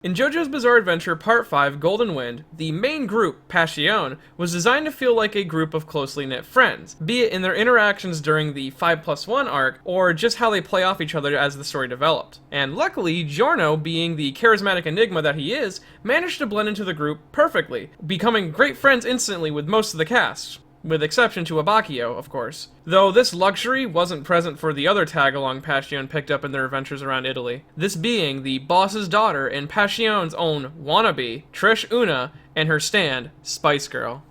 In JoJo's Bizarre Adventure Part 5 Golden Wind, the main group, Passione, was designed to feel like a group of closely knit friends, be it in their interactions during the 5+1 arc, or just how they play off each other as the story developed. And luckily, Giorno, being the charismatic enigma that he is, managed to blend into the group perfectly, becoming great friends instantly with most of the cast. With exception to Abacchio, of course. Though this luxury wasn't present for the other tag-along Passione picked up in their adventures around Italy. This being the boss's daughter and Passione's own wannabe, Trish Una, and her stand, Spice Girl.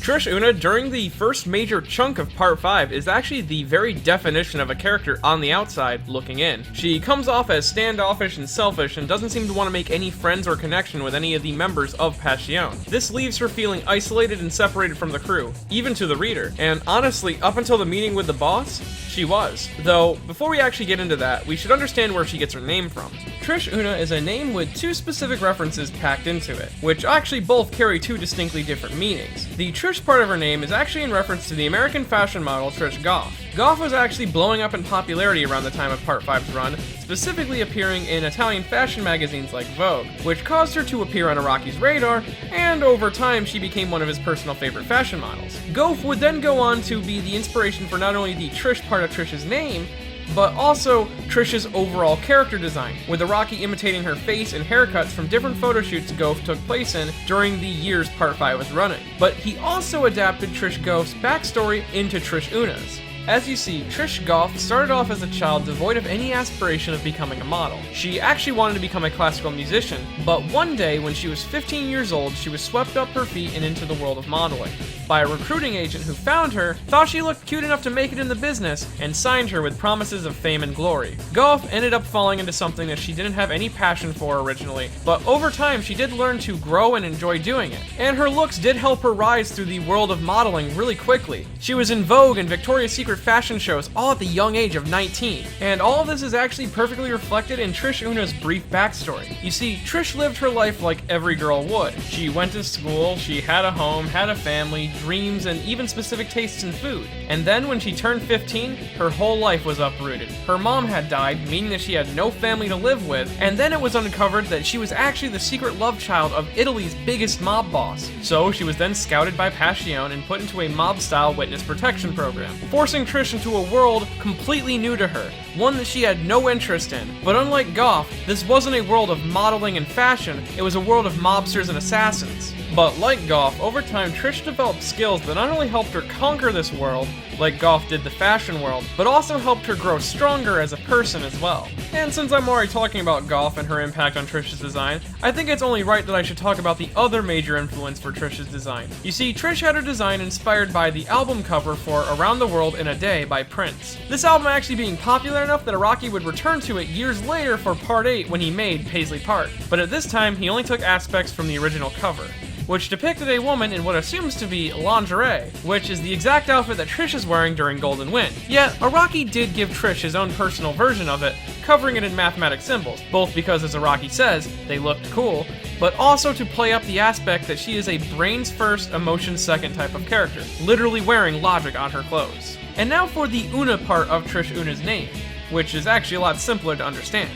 Trish Una, during the first major chunk of Part 5, is actually the very definition of a character on the outside, looking in. She comes off as standoffish and selfish and doesn't seem to want to make any friends or connection with any of the members of Passione. This leaves her feeling isolated and separated from the crew, even to the reader, and honestly, up until the meeting with the boss, she was. Though, before we actually get into that, we should understand where she gets her name from. Trish Una is a name with two specific references packed into it, which actually both carry two distinctly different meanings. The Trish part of her name is actually in reference to the American fashion model Trish Goff. Goff was actually blowing up in popularity around the time of Part 5's run, specifically appearing in Italian fashion magazines like Vogue, which caused her to appear on Araki's radar, and over time she became one of his personal favorite fashion models. Goff would then go on to be the inspiration for not only the Trish part of Trish's name, but also Trish's overall character design, with Araki imitating her face and haircuts from different photo shoots Goff took place in during the years Part 5 was running. But he also adapted Trish Goff's backstory into Trish Una's. As you see, Trish Goff started off as a child devoid of any aspiration of becoming a model. She actually wanted to become a classical musician, but one day when she was 15 years old, she was swept up her feet and into the world of modeling by a recruiting agent who found her, thought she looked cute enough to make it in the business, and signed her with promises of fame and glory. Goff ended up falling into something that she didn't have any passion for originally, but over time she did learn to grow and enjoy doing it, and her looks did help her rise through the world of modeling really quickly. She was in Vogue and Victoria's Secret fashion shows all at the young age of 19. And all of this is actually perfectly reflected in Trish Una's brief backstory. You see, Trish lived her life like every girl would. She went to school, she had a home, had a family, dreams, and even specific tastes in food. And then when she turned 15, her whole life was uprooted. Her mom had died, meaning that she had no family to live with, and then it was uncovered that she was actually the secret love child of Italy's biggest mob boss. So she was then scouted by Passione and put into a mob-style witness protection program, forcing Trish into a world completely new to her, one that she had no interest in. But unlike Goff, this wasn't a world of modeling and fashion, it was a world of mobsters and assassins. But like Goff, over time Trish developed skills that not only helped her conquer this world, like Goff did the fashion world, but also helped her grow stronger as a person as well. And since I'm already talking about Goff and her impact on Trish's design, I think it's only right that I should talk about the other major influence for Trish's design. You see, Trish had her design inspired by the album cover for Around the World in a Day by Prince. This album actually being popular enough that Araki would return to it years later for Part 8 when he made Paisley Park. But at this time, he only took aspects from the original cover, which depicted a woman in what assumes to be lingerie, which is the exact outfit that Trish is wearing during Golden Wind. Yet, Araki did give Trish his own personal version of it, covering it in mathematic symbols, both because, as Araki says, they looked cool, but also to play up the aspect that she is a brains first, emotions second type of character, literally wearing logic on her clothes. And now for the Una part of Trish Una's name, which is actually a lot simpler to understand.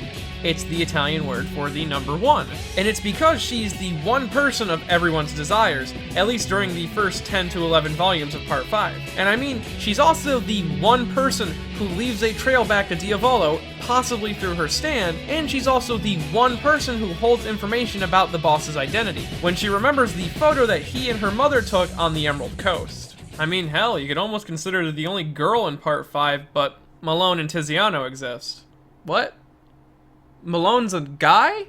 It's the Italian word for the number one. And it's because she's the one person of everyone's desires, at least during the first 10 to 11 volumes of Part 5. And I mean, she's also the one person who leaves a trail back to Diavolo, possibly through her stand, and she's also the one person who holds information about the boss's identity, when she remembers the photo that he and her mother took on the Emerald Coast. I mean, hell, you could almost consider her the only girl in Part 5, but Malone and Tiziano exist. What? Malone's a guy?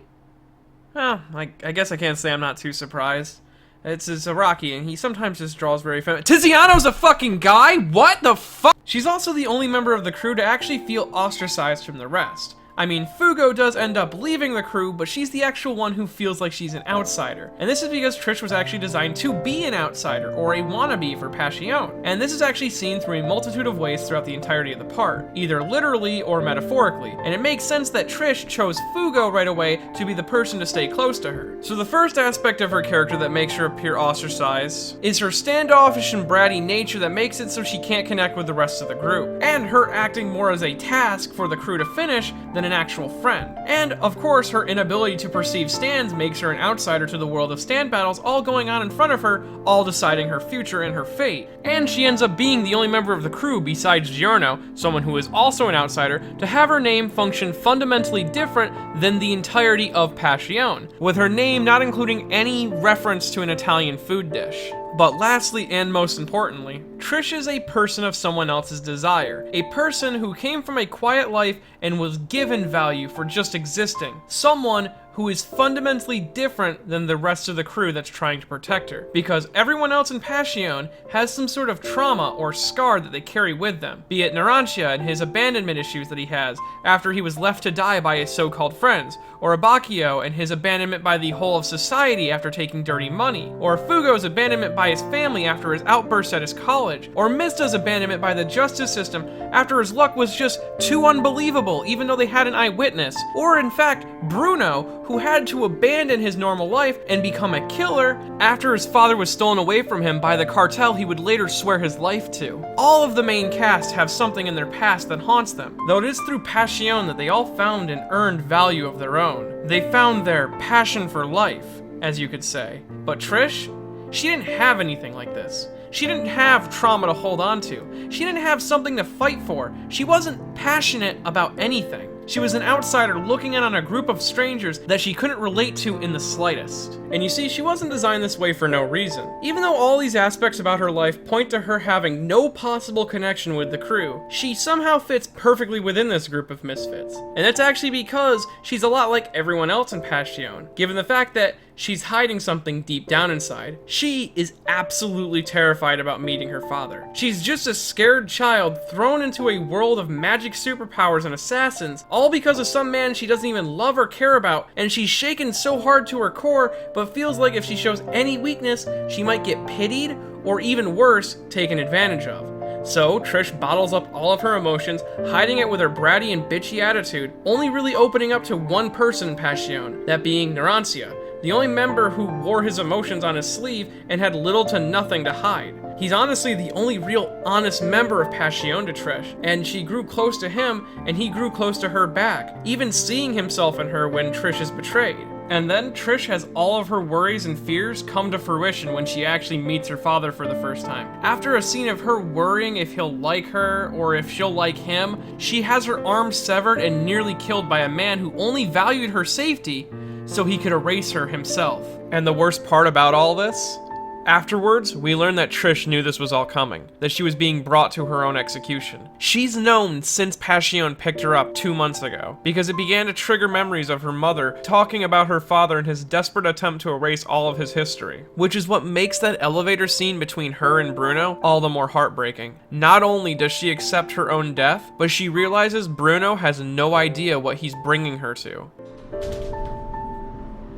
Well, I guess I can't say I'm not too surprised. It's Araki, and he sometimes just draws very feminine. Tiziano's a fucking guy? What the fuck? She's also the only member of the crew to actually feel ostracized from the rest. I mean, Fugo does end up leaving the crew, but she's the actual one who feels like she's an outsider. And this is because Trish was actually designed to be an outsider, or a wannabe for Passione. And this is actually seen through a multitude of ways throughout the entirety of the part, either literally or metaphorically. And it makes sense that Trish chose Fugo right away to be the person to stay close to her. So the first aspect of her character that makes her appear ostracized is her standoffish and bratty nature that makes it so she can't connect with the rest of the group, and her acting more as a task for the crew to finish than an actual friend. And of course, her inability to perceive stands makes her an outsider to the world of stand battles all going on in front of her, all deciding her future and her fate. And she ends up being the only member of the crew besides Giorno, someone who is also an outsider, to have her name function fundamentally different than the entirety of Passione, with her name not including any reference to an Italian food dish. But lastly and most importantly, Trish is a person of someone else's desire, a person who came from a quiet life and was given value for just existing, someone who is fundamentally different than the rest of the crew that's trying to protect her, because everyone else in Passione has some sort of trauma or scar that they carry with them, be it Narancia and his abandonment issues that he has after he was left to die by his so-called friends, or Abacchio and his abandonment by the whole of society after taking dirty money, or Fugo's abandonment by his family after his outburst at his college, or Mista's abandonment by the justice system after his luck was just too unbelievable even though they had an eyewitness, or in fact, Bruno, who had to abandon his normal life and become a killer after his father was stolen away from him by the cartel he would later swear his life to. All of the main cast have something in their past that haunts them, though it is through Passione that they all found and earned value of their own. They found their passion for life, as you could say. But Trish? She didn't have anything like this. She didn't have trauma to hold on to. She didn't have something to fight for. She wasn't passionate about anything. She was an outsider looking in on a group of strangers that she couldn't relate to in the slightest. And you see, she wasn't designed this way for no reason. Even though all these aspects about her life point to her having no possible connection with the crew, she somehow fits perfectly within this group of misfits. And that's actually because she's a lot like everyone else in Passione, given the fact that she's hiding something deep down inside. She is absolutely terrified about meeting her father. She's just a scared child thrown into a world of magic superpowers and assassins, all because of some man she doesn't even love or care about, and she's shaken so hard to her core, but feels like if she shows any weakness, she might get pitied, or even worse, taken advantage of. So, Trish bottles up all of her emotions, hiding it with her bratty and bitchy attitude, only really opening up to one person in Passione, that being Narancia, the only member who wore his emotions on his sleeve and had little to nothing to hide. He's honestly the only real honest member of Passione to Trish, and she grew close to him and he grew close to her back, even seeing himself in her when Trish is betrayed. And then Trish has all of her worries and fears come to fruition when she actually meets her father for the first time. After a scene of her worrying if he'll like her or if she'll like him, she has her arm severed and nearly killed by a man who only valued her safety so he could erase her himself. And the worst part about all this? Afterwards, we learn that Trish knew this was all coming, that she was being brought to her own execution. She's known since Passione picked her up 2 months ago, because it began to trigger memories of her mother talking about her father and his desperate attempt to erase all of his history, which is what makes that elevator scene between her and Bruno all the more heartbreaking. Not only does she accept her own death, but she realizes Bruno has no idea what he's bringing her to.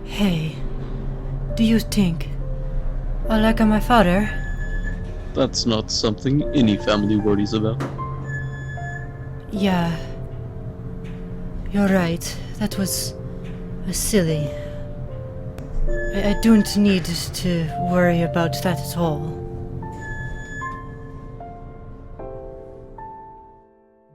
Hey, do you think I like my father? That's not something any family worries about. Yeah. You're right. That was silly. I don't need to worry about that at all.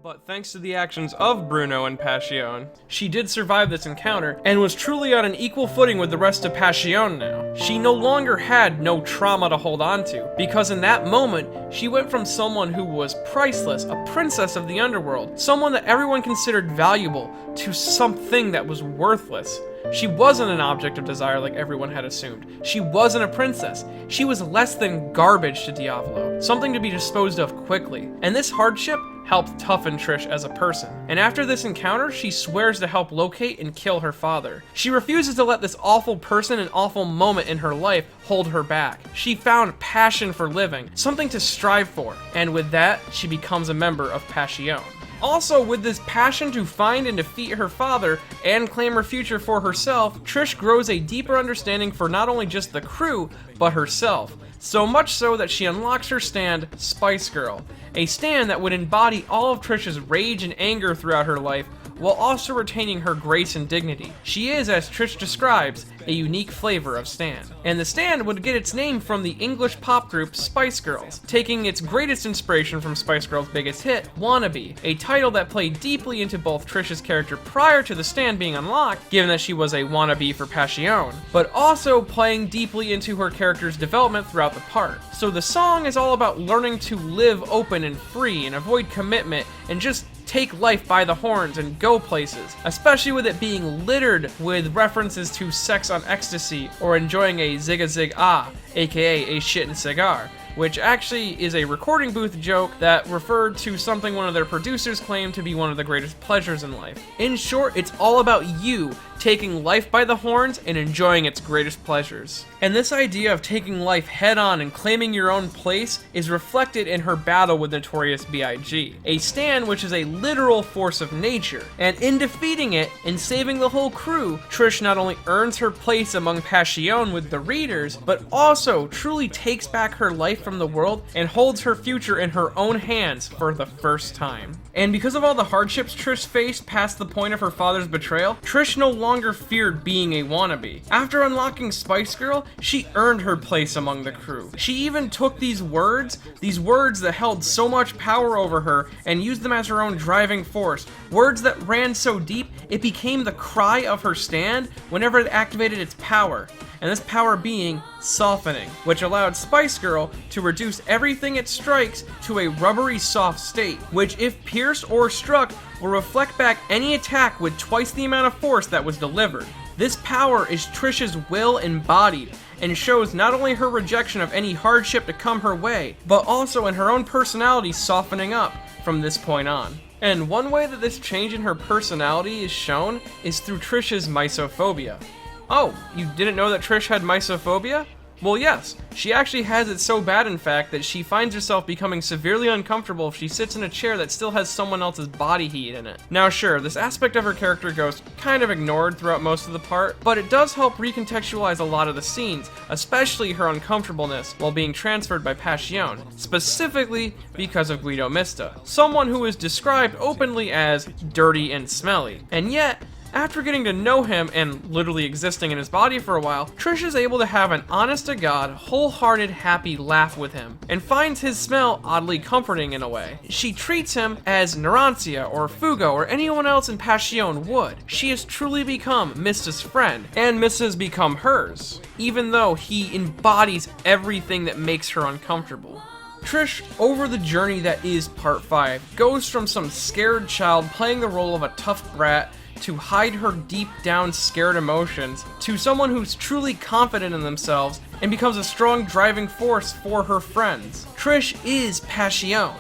But thanks to the actions of Bruno and Passione, she did survive this encounter and was truly on an equal footing with the rest of Passione now. She no longer had no trauma to hold on to, because in that moment, she went from someone who was priceless, a princess of the underworld, someone that everyone considered valuable, to something that was worthless. She wasn't an object of desire like everyone had assumed. She wasn't a princess. She was less than garbage to Diavolo, something to be disposed of quickly. And this hardship helped toughen Trish as a person. And after this encounter, she swears to help locate and kill her father. She refuses to let this awful person and awful moment in her life hold her back. She found passion for living, something to strive for, and with that, she becomes a member of Passione. Also, with this passion to find and defeat her father and claim her future for herself, Trish grows a deeper understanding for not only just the crew, but herself. So much so that she unlocks her stand, Spice Girl, a stand that would embody all of Trish's rage and anger throughout her life, while also retaining her grace and dignity. She is, as Trish describes, a unique flavor of stan. And the stand would get its name from the English pop group Spice Girls, taking its greatest inspiration from Spice Girls' biggest hit, Wannabe, a title that played deeply into both Trish's character prior to the stand being unlocked, given that she was a wannabe for Passione, but also playing deeply into her character's development throughout the part. So the song is all about learning to live open and free and avoid commitment and just take life by the horns and go places, especially with it being littered with references to sex on ecstasy or enjoying a zig-a-zig-ah, aka a shittin' cigar, which actually is a recording booth joke that referred to something one of their producers claimed to be one of the greatest pleasures in life. In short, it's all about you taking life by the horns and enjoying its greatest pleasures. And this idea of taking life head on and claiming your own place is reflected in her battle with Notorious B.I.G., a stan which is a literal force of nature. And in defeating it and saving the whole crew, Trish not only earns her place among Passione with the readers, but also truly takes back her life from the world and holds her future in her own hands for the first time. And because of all the hardships Trish faced past the point of her father's betrayal, Trish no longer feared being a wannabe. After unlocking Spice Girl, she earned her place among the crew. She even took these words that held so much power over her, and used them as her own driving force. Words that ran so deep, it became the cry of her stand whenever it activated its power. And this power being softening, which allowed Spice Girl to reduce everything it strikes to a rubbery soft state, which if pierced or struck will reflect back any attack with twice the amount of force that was delivered. This power is Trish's will embodied, and shows not only her rejection of any hardship to come her way, but also in her own personality softening up from this point on. And one way that this change in her personality is shown is through Trish's misophobia. Oh, you didn't know that Trish had misophobia? Well, yes, she actually has it so bad, in fact, that she finds herself becoming severely uncomfortable if she sits in a chair that still has someone else's body heat in it. Now sure, this aspect of her character goes kind of ignored throughout most of the part, but it does help recontextualize a lot of the scenes, especially her uncomfortableness while being transferred by Passione, specifically because of Guido Mista, someone who is described openly as dirty and smelly, and yet, after getting to know him and literally existing in his body for a while, Trish is able to have an honest-to-God, wholehearted, happy laugh with him, and finds his smell oddly comforting in a way. She treats him as Narancia or Fugo or anyone else in Passione would. She has truly become Mista's friend, and Mista has become hers, even though he embodies everything that makes her uncomfortable. Trish, over the journey that is Part 5, goes from some scared child playing the role of a tough brat to hide her deep down scared emotions, to someone who's truly confident in themselves and becomes a strong driving force for her friends. Trish is Passione.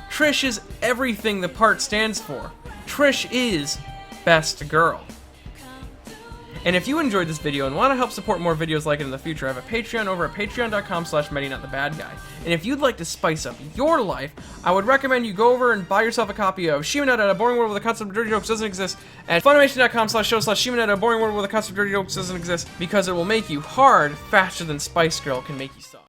Trish is everything the part stands for. Trish is best girl. And if you enjoyed this video and want to help support more videos like it in the future, I have a Patreon over at patreon.com/MetinotTheBadGuy. And if you'd like to spice up your life, I would recommend you go over and buy yourself a copy of Shimonetta, A Boring World Where the Concept of Dirty Jokes Doesn't Exist at Funimation.com/show/Shimonetta, A Boring World Where the Concept of Dirty Jokes Doesn't Exist, because it will make you hard faster than Spice Girl can make you soft.